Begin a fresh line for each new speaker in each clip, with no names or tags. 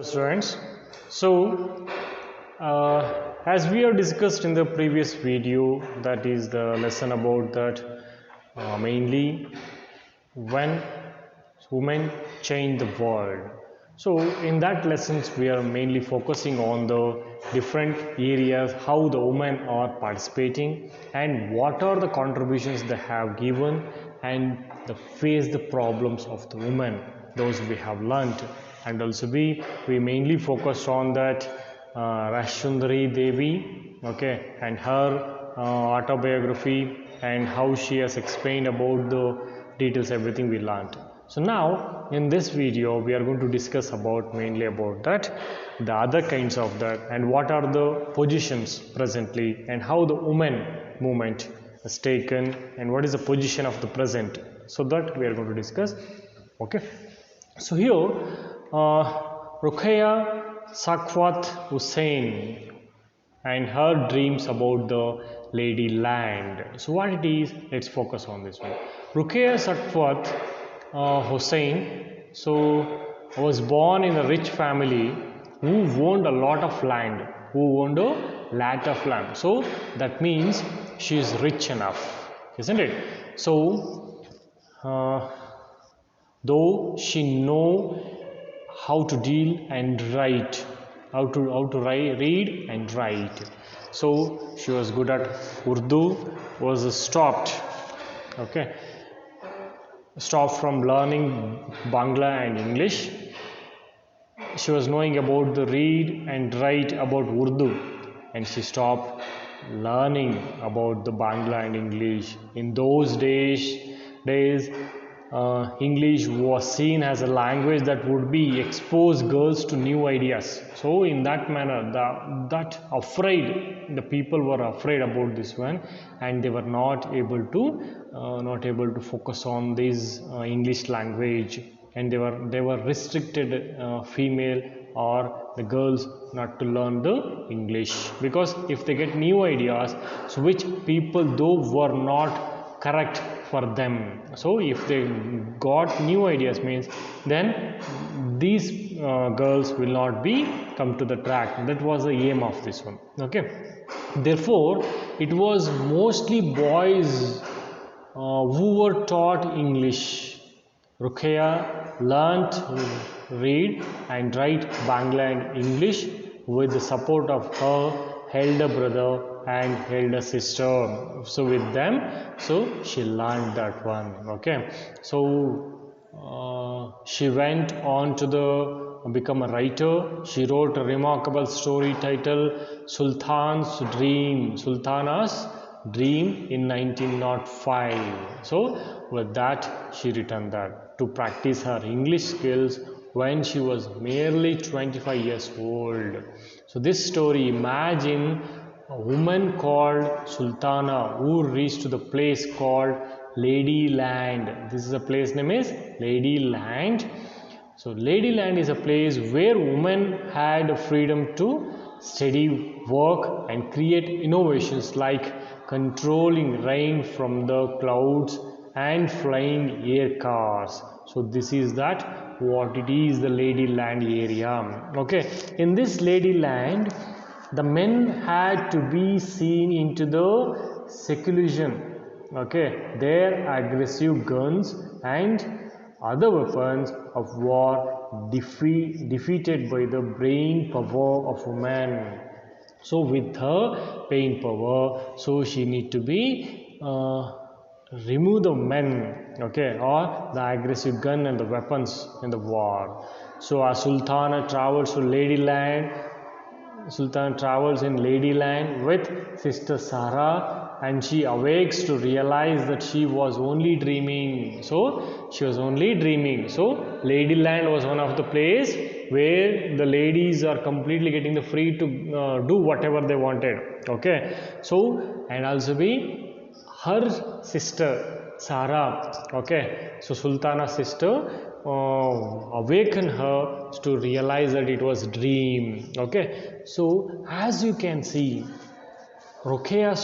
Students, so as we have discussed in the previous video, that is the lesson about that mainly when women change the world. So in that lessons we are mainly focusing on the different areas, how the women are participating and what are the contributions they have given and the face the problems of the women, those we have learnt. And also we mainly focused on that Rashundari Devi, okay, and her autobiography and how she has explained about the details, everything we learned. So now in this video we are going to discuss about mainly about that the other kinds of that and what are the positions presently and how the women movement is taken and what is the position of the present, so that we are going to discuss. Okay, so here Ruqayya Sakhawat Hussain and her dreams about the lady land. So what it is, let's focus on this one. Ruqayya Sakhawat Hussain, so was born in a rich family who owned a lot of land, so that means she is rich enough, isn't it? So though she know how to deal and write, read and write, so she was good at Urdu, was stopped from learning Bangla and English. She was knowing about the read and write about Urdu and she stopped learning about the Bangla and English. In those days English was seen as a language that would be expose girls to new ideas. So in that manner, the people were afraid about this one, and they were not able to focus on this English language, and they were restricted female or the girls not to learn the English, because if they get new ideas, so which people though were not correct for them, so if they got new ideas means then these girls will not be come to the track. That was the aim of this one. Okay, therefore it was mostly boys who were taught English. Ruqayya learnt read and write Bangla and English with the support of her elder brother and elder sister. So with them, so she learned that one. Okay, so she went on to become a writer. She wrote a remarkable story titled Sultana's Dream in 1905. So with that she returned that to practice her English skills when she was merely 25 years old. So this story, imagine a woman called Sultana who reached to the place called Ladyland. This is a place name is Ladyland. So Ladyland is a place where women had freedom to study, work and create innovations like controlling rain from the clouds and flying air cars. So this is that what it is, the Ladyland area. Okay, in this Ladyland the men had to be seen into the seclusion. Okay, their aggressive guns and other weapons of war defeated by the brain power of woman. So with her brain power, so she need to be remove the men, okay, or the aggressive gun and the weapons in the war. So as Sultana travels in Ladyland with sister Sarah, and she awakes to realize that she was only dreaming. So she was only dreaming. So Ladyland was one of the place where the ladies are completely getting the free to do whatever they wanted. Okay, so and also her sister Sarah, okay, so Sultana's sister awaken her to realize that it was dream. Okay, so as you can see, Ruqayya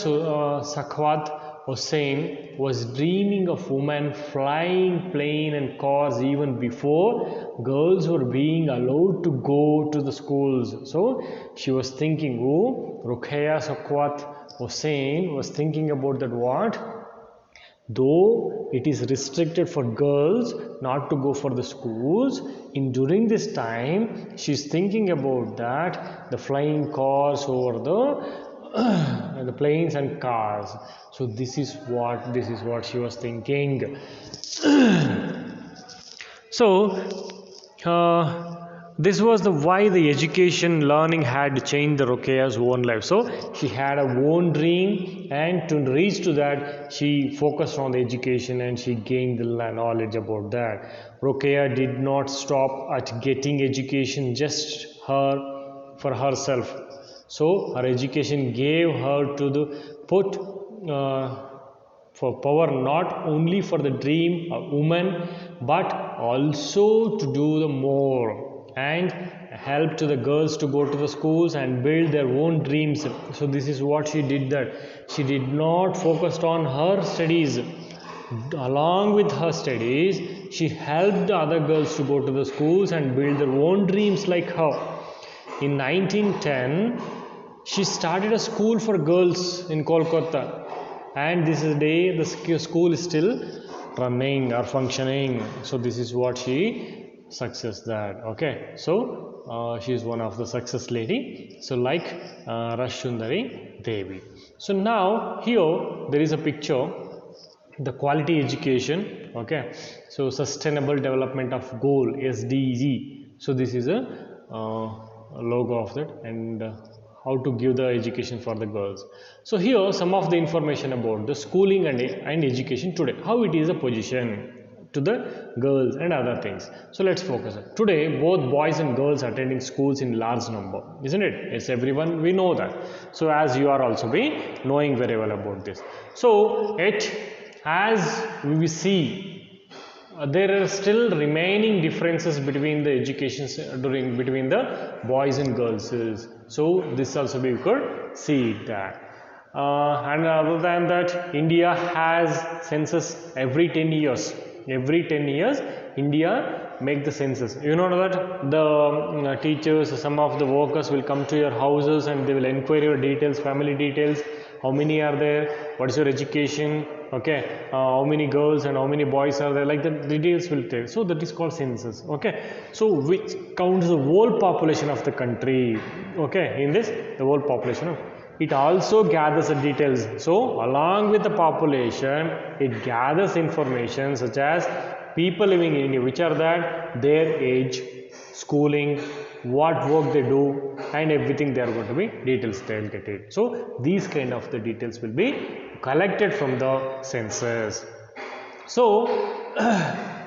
Sakhawat Hussein was dreaming of women flying plane and cars even before girls were being allowed to go to the schools. So she was thinking, oh, Ruqayya Sakhawat Hussein was thinking about that what? Though it is restricted for girls not to go for the schools, in during this time she's thinking about that the flying cars over the planes and cars. So this is what she was thinking. So this was the why the education learning had changed the Ruqayya's own life. So she had a own dream, and to reach to that she focused on the education and she gained the knowledge about that. Ruqayya did not stop at getting education just her for herself. So her education gave her to the put for power not only for the dream of woman but also to do the more and help to the girls to go to the schools and build their own dreams. So this is what she did, that she did not focus on her studies. Along with her studies, she helped the other girls to go to the schools and build their own dreams like her. In 1910 she started a school for girls in Kolkata, and this is the day the school is still running or functioning. So this is what she success that. Okay, so she is one of the success lady, so like Rashundari Devi. So now here there is a picture, the quality education. Okay, so sustainable development of goal, SDG. So this is a logo of that, and how to give the education for the girls. So here some of the information about the schooling and education today, how it is a position to the girls and other things. So let's focus. Today both boys and girls attending schools in large number, isn't it? Yes, everyone, we know that. So as you are also be knowing very well about this. So as we see, there are still remaining differences between the educations between the boys and girls. So this also we could see that. And other than that, India has census every 10 years. Every 10 years, India make the census. You know that the teachers, some of the workers will come to your houses and they will inquire your details, family details, how many are there, what is your education, okay, how many girls and how many boys are there, like the details will tell. So that is called census. Okay, so which counts the whole population of the country. Okay, in this the whole population. It also gathers the details. So along with the population, it gathers information such as people living in India, which are that their age, schooling, what work they do, and everything. They are going to be details, they will get it. So these kind of the details will be collected from the census. So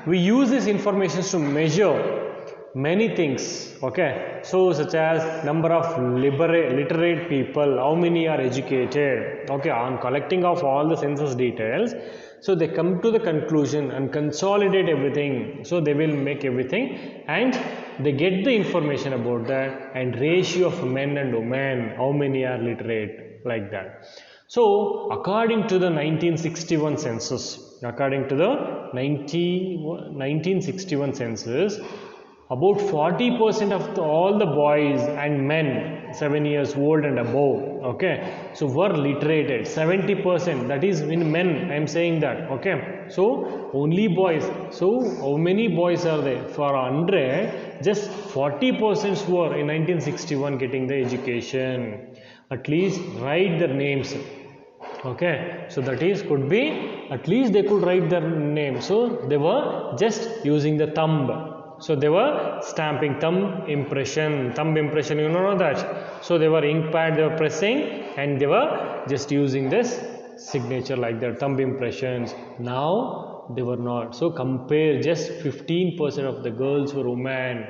we use these information to measure many things. Okay, so such as number of literate people, how many are educated. Okay, on collecting of all the census details, so they come to the conclusion and consolidate everything. So they will make everything and they get the information about that, and ratio of men and women, how many are literate, like that. So according to the 1961 census, according to the 1961 census, about 40% of all the boys and men 7 years old and above, okay, so were literated. 70%, that is in men I am saying that. Okay, so only boys. So how many boys are there? For 100, just 40% were in 1961 getting the education. At least write their names. Okay, so that is could be at least they could write their name. So they were just using the thumb. So they were stamping, thumb impression, you know that. So they were ink pad, they were pressing, and they were just using this signature like that, thumb impressions. Now they were not. So compare, just 15% of the girls were women,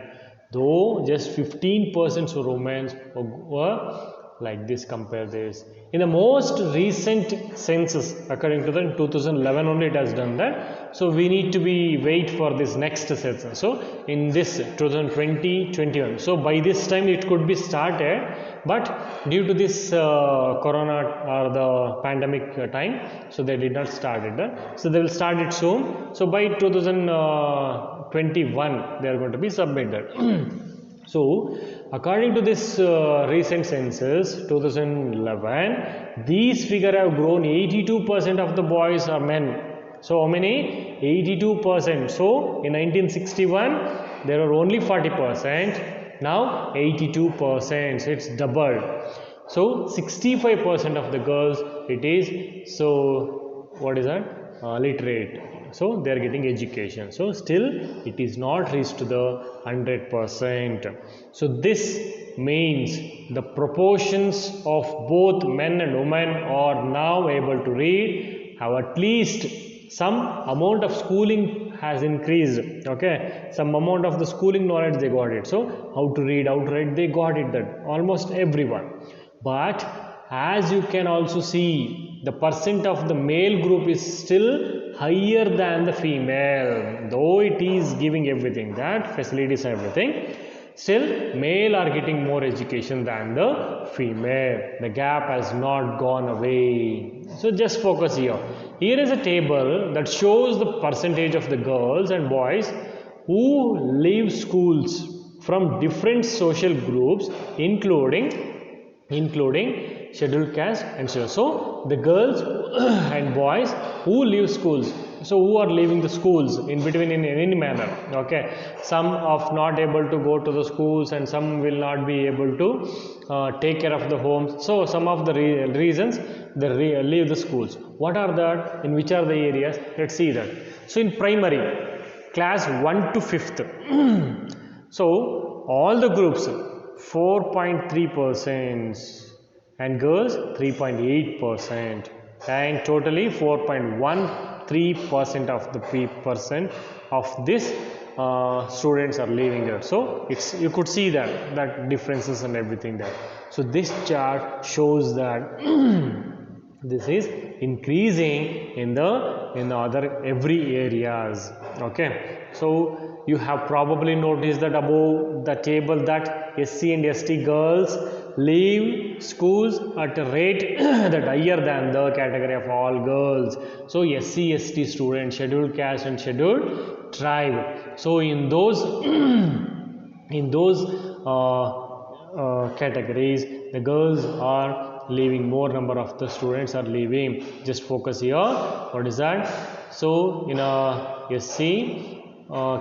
though just 15% were women were like this, compare this. In the most recent census, according to the 2011 only it has done that, so we need to be wait for this next census. So in this 2020-21, so by this time it could be started, but due to this corona or the pandemic time, so they did not start it, so they will start it soon. So by 2021 they are going to be submitted. So according to this recent census 2011, these figure have grown. 82% of the boys are men. So how many? 82%. So in 1961 there were only 40%, now 82%, so it's doubled. So 65% of the girls it is, so what is that, literate, so they are getting education. So still it is not reached to the 100%. So this means the proportions of both men and women are now able to read, have at least some amount of schooling has increased. Okay, some amount of the schooling knowledge they got it. So how to read, how to write, they got it, that almost everyone. But as you can also see, the percent of the male group is still higher than the female, though it is giving everything, that facilities, everything, still male are getting more education than the female. The gap has not gone away. So just focus here. Here is a table that shows the percentage of the girls and boys who leave schools from different social groups, including scheduled caste and so. So the girls and boys who leave schools, so who are leaving the schools in between in any manner. Okay, some of not able to go to the schools and some will not be able to take care of the homes. So some of the reasons they leave the schools. What are that? In which are the areas? Let's see that. So in primary class 1 to 5th, so all the groups 4.3% and girls 3.8%, and totally 4.13% of the percent of this students are leaving there. So it's, you could see that differences and everything there. So this chart shows that this is increasing in the other every areas. Okay, so you have probably noticed that above the table that SC and ST girls leave schools at a rate that higher than the category of all girls. So SC, ST students, scheduled caste and scheduled tribe. So in those categories, the girls are leaving, more number of the students are leaving. Just focus here. What is that? So in a SC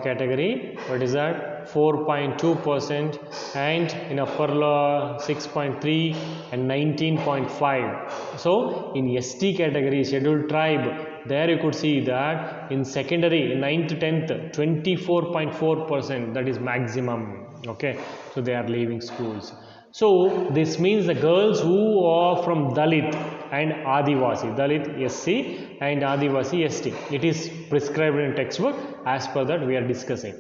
category, what is that? 4.2%, and in upper 6.3 and 19.5. so in ST category, scheduled tribe, there you could see that in secondary 9th to 10th 24.4%, that is maximum. Okay, so they are leaving schools. So this means the girls who are from Dalit and Adivasi, Dalit SC and Adivasi ST, it is prescribed in textbook, as per that we are discussing.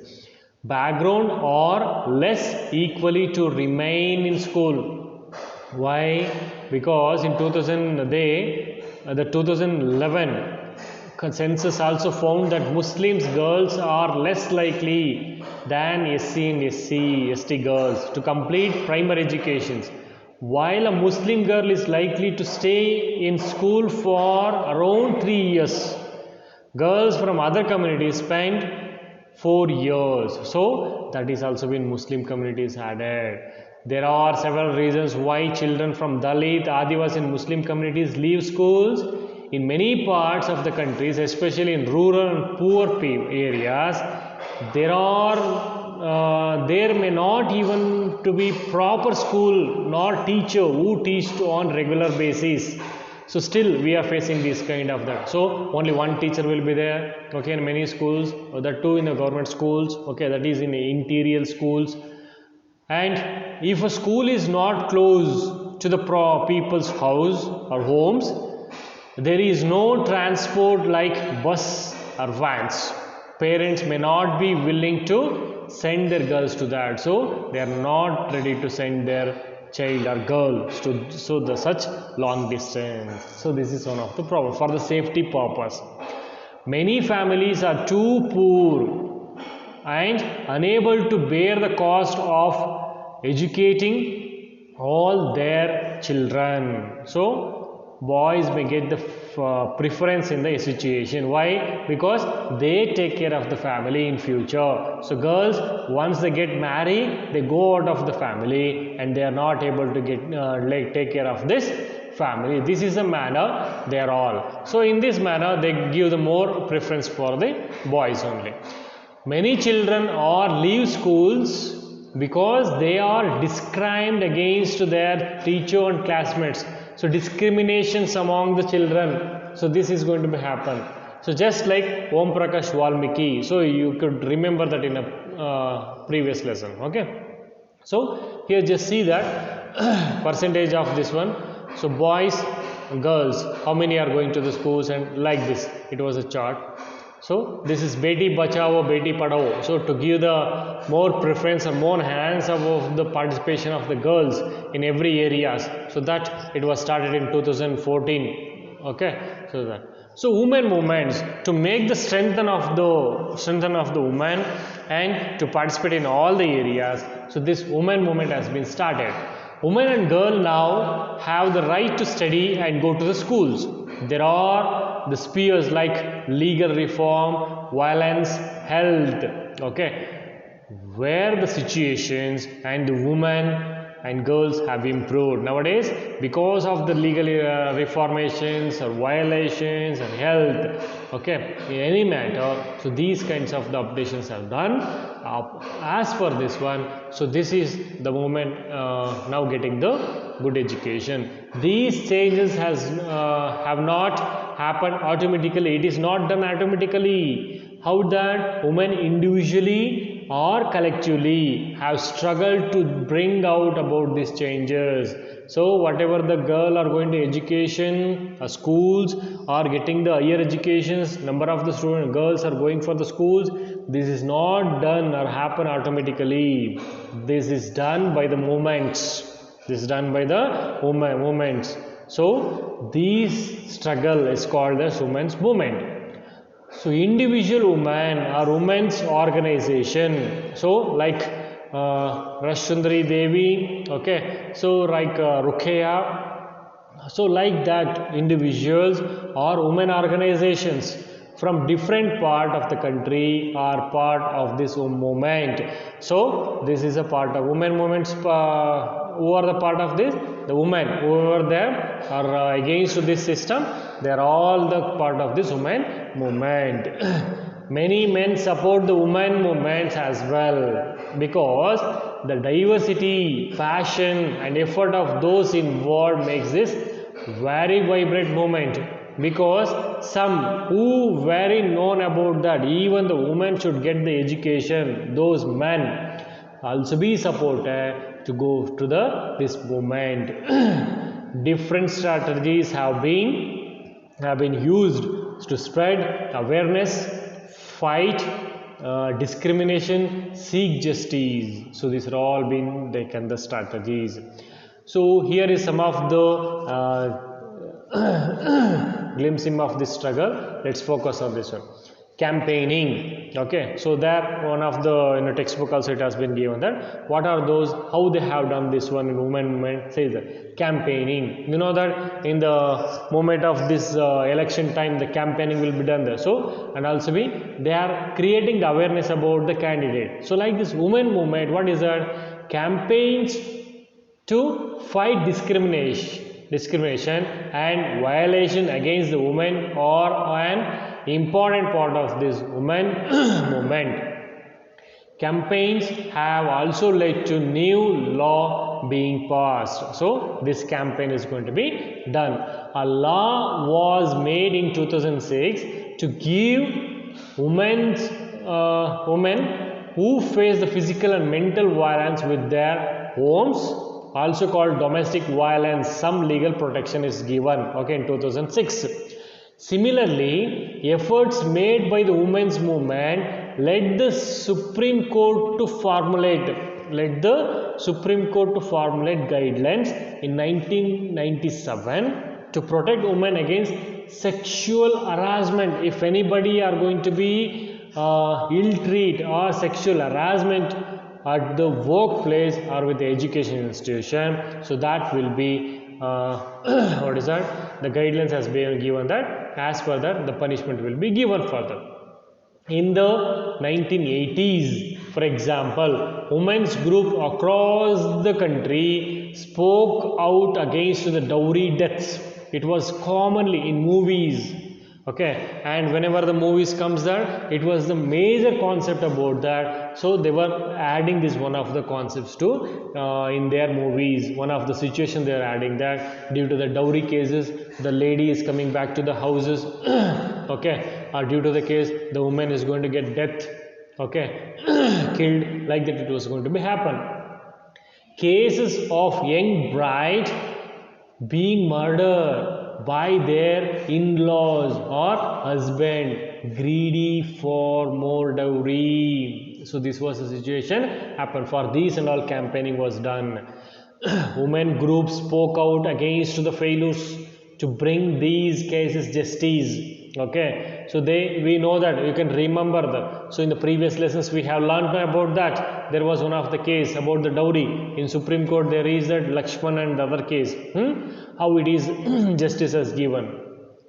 Background are less equally to remain in school. Why? Because in the 2011 census also found that Muslims girls are less likely than SC and ST girls to complete primary educations, while a Muslim girl is likely to stay in school for around 3 years. Girls from other communities spend 4 years. So that is also been Muslim communities added. There are several reasons why children from Dalit, Adivasi and Muslim communities leave schools. In many parts of the countries, especially in rural and poor areas, there may not even to be proper school nor teacher who teach on regular basis. So still we are facing this kind of that. So only one teacher will be there. Okay, in many schools, or that too in the government schools. Okay, that is in the interior schools. And if a school is not close to the people's house or homes, there is no transport like bus or vans. Parents may not be willing to send their girls to that, so they are not ready to send their child or girl to such long distance. So this is one of the problem for the safety purpose. Many families are too poor and unable to bear the cost of educating all their children. So boys may get the preference in the situation. Why? Because they take care of the family in future. So girls, once they get married, they go out of the family and they are not able to get take care of this family. This is the manner they are all. So in this manner, they give the more preference for the boys only. Many children are leave schools because they are discriminated against their teacher and classmates. So discriminations among the children. So this is going to happen. So just like Om Prakash Valmiki. So you could remember that in a previous lesson. Okay. So here just see that percentage of this one. So boys, girls, how many are going to the schools and like this. It was a chart. So this is Beti Bachao, Beti Padhao. So to give the more preference and more hands of the participation of the girls in every areas. So that it was started in 2014. Okay. So women movements to make the strengthen of the women and to participate in all the areas. So this women movement has been started. Women and girl now have the right to study and go to the schools. There are the spheres like legal reform, violence, health, okay, where the situations and the women and girls have improved nowadays because of the legal reformations or violations and health, okay, in any matter. So these kinds of the updations have done. As for this one, so this is the movement now getting the good education. These changes have not happened automatically. It is not done automatically. How that women individually or collectively have struggled to bring out about these changes. So whatever the girl are going to education, schools are getting the higher educations, number of the student girls are going for the schools. This is not done or happen automatically. This is done by the movements. This is done by the movements. So this struggle is called as women's movement. So individual women or women's organization. So like Rashundari Devi, okay. So like Rukhya. So like that, individuals or women organizations from different part of the country are part of this movement. So this is a part of women movements. Who are the part of this? The women who are there are against this system. They are all the part of this women movement. Many men support the women movements as well because the diversity, passion and effort of those involved makes this very vibrant movement. Because some who very known about that even the women should get the education, those men also be supported to go to this movement. Different strategies have been used to spread awareness, fight discrimination, seek justice. So these are all been taken the strategies. So here is some of the glimpsing of this struggle. Let's focus on this one. Campaigning. Okay, so there one of the textbook also it has been given that what are those, how they have done this one in women movement. Says that campaigning, you know that in the moment of this election time the campaigning will be done there. So and also they are creating the awareness about the candidate. So like this women movement, what is that? Campaigns to fight discrimination and violation against the women are an important part of this women movement. Campaigns have also led to new law being passed. So this campaign is going to be done. A law was made in 2006 to give women who face the physical and mental violence with their homes, also called domestic violence, some legal protection is given, okay, in 2006. Similarly, efforts made by the women's movement led the Supreme Court to formulate led the Supreme Court to formulate guidelines in 1997 to protect women against sexual harassment. If anybody are going to be ill-treat or sexual harassment at the workplace or with the education institution, so that will be what is that, the guidelines has been given that as per that the punishment will be given further. In the 1980s, for example, women's group across the country spoke out against the dowry deaths. It was commonly in movies, okay, and whenever the movies comes there, it was the major concept about that. So they were adding this one of the concepts to in their movies. One of the situation they are adding that due to the dowry cases, the lady is coming back to the houses, okay, or due to the case the woman is going to get death, okay, killed, like that it was going to be happen. Cases of young bride being murdered by their in-laws or husband greedy for more dowry. So this was the situation happened. For these and all campaigning was done. Women groups spoke out against the failures to bring these cases justice. Okay, so we know that, you can remember that. So in the previous lessons we have learned about that. There was one of the case about the dowry in Supreme Court. There is that Lakshman and the other case, how it is justice is given.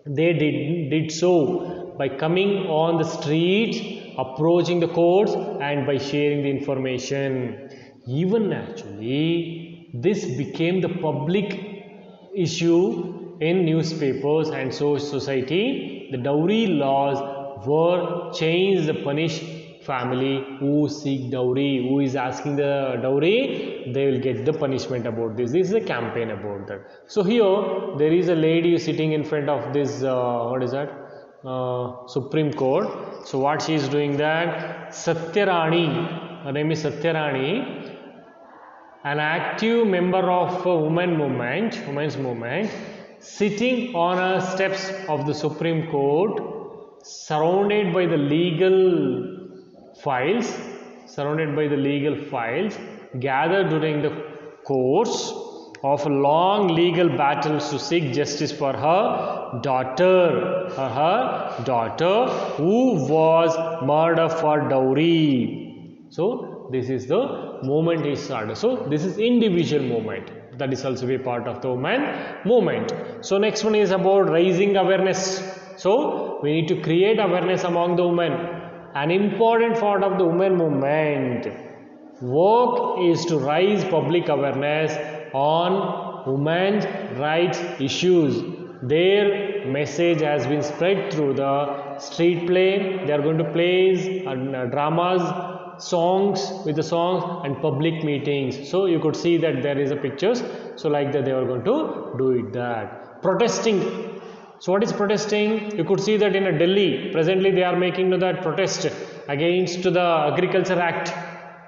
They did so by coming on the street, approaching the courts, and by sharing the information. Even actually this became the public issue in newspapers and so society. The dowry laws were changed to punish family who seek dowry, who is asking the dowry, they will get the punishment about this. This is a campaign about that. So here there is a lady sitting in front of this what is that, Supreme Court. So what she is doing that, Satyarani, her name is Satyarani, an active member of a women's movement, sitting on a steps of the Supreme Court, surrounded by the legal files, gathered during the course of long legal battles to seek justice for her daughter, who was murdered for dowry. So this is the movement is started. So this is individual movement, that is also be part of the women movement. So next one is about raising awareness. So we need to create awareness among the women. An important part of the women movement work is to raise public awareness on women's rights issues. Their message has been spread through the street play. They are going to play dramas, songs with the songs, and public meetings. So you could see that there is a pictures. So like that they are going to do it that. Protesting. So what is protesting? You could see that in Delhi, presently they are making that protest against the Agriculture Act,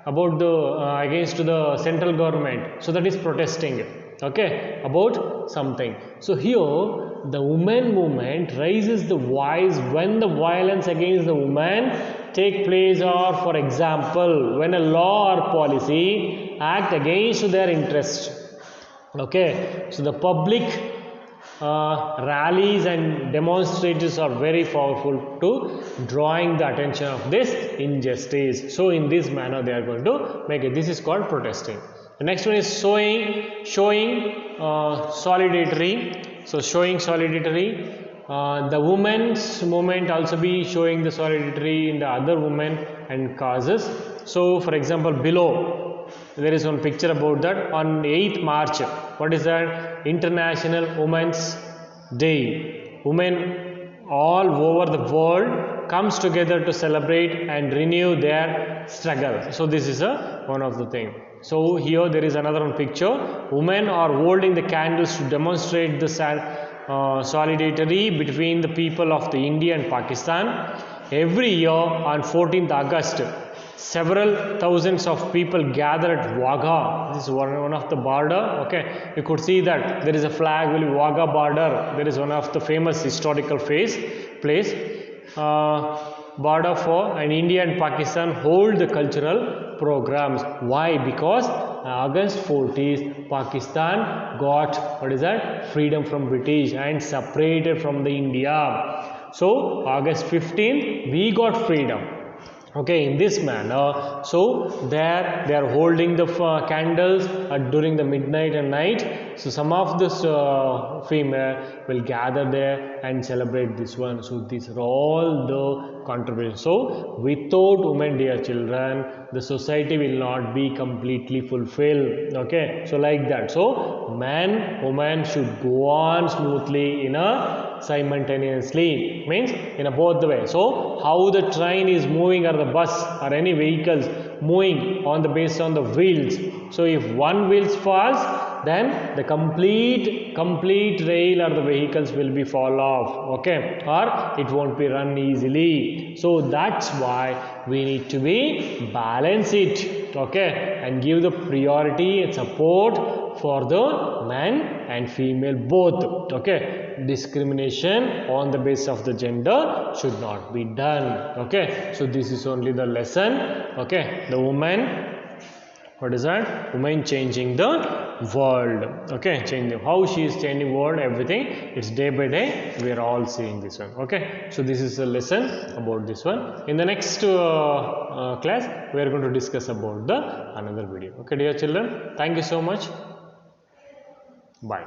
about the against the central government. So that is protesting, okay, about something. So here the women movement raises the voice when the violence against the women take place, or for example when a law or policy act against their interest. Okay, so the public rallies and demonstrators are very powerful to drawing the attention of this injustice. So in this manner they are going to make it. This is called protesting. The next one is showing solidarity. So showing solidarity. The women's movement also be showing the solidarity in the other women and causes. So for example, below there is one picture about that. On 8th March, what is that? International Women's Day. Women all over the world comes together to celebrate and renew their struggle. So this is one of the thing. So here there is another one picture. Women are holding the candles to demonstrate the solidarity between the people of the India and Pakistan. Every year on 14th August, several thousands of people gather at Wagha. This is one of the border. Okay, you could see that there is a flag with Wagha border. There is one of the famous historical place. Border for and India and Pakistan hold the cultural programs. Why? Because August 14th, Pakistan got, what is that, freedom from British and separated from the India. So August 15th, we got freedom. Okay, in this manner. So there they are holding the candles during the midnight and night. So some of this female will gather there and celebrate this one. So these are all the contributions. So without women, dear children, the society will not be completely fulfilled. Okay, so like that. So man, woman should go on smoothly in a simultaneously, means in a both the way. So how the train is moving or the bus or any vehicles moving on the based on the wheels. So if one wheels falls, then the complete rail or the vehicles will be fall off. Okay, or it won't be run easily. So that's why we need to be balance it. Okay, and give the priority and support for the men and female both. Okay, discrimination on the basis of the gender should not be done. Okay, so this is only the lesson. Okay, the woman, what is that, woman changing the world. Okay, changing how she is changing world, everything, it's day by day we are all seeing this one. Okay, so this is a lesson about this one. In the next class we are going to discuss about the another video. Okay, dear children, thank you so much. Bye.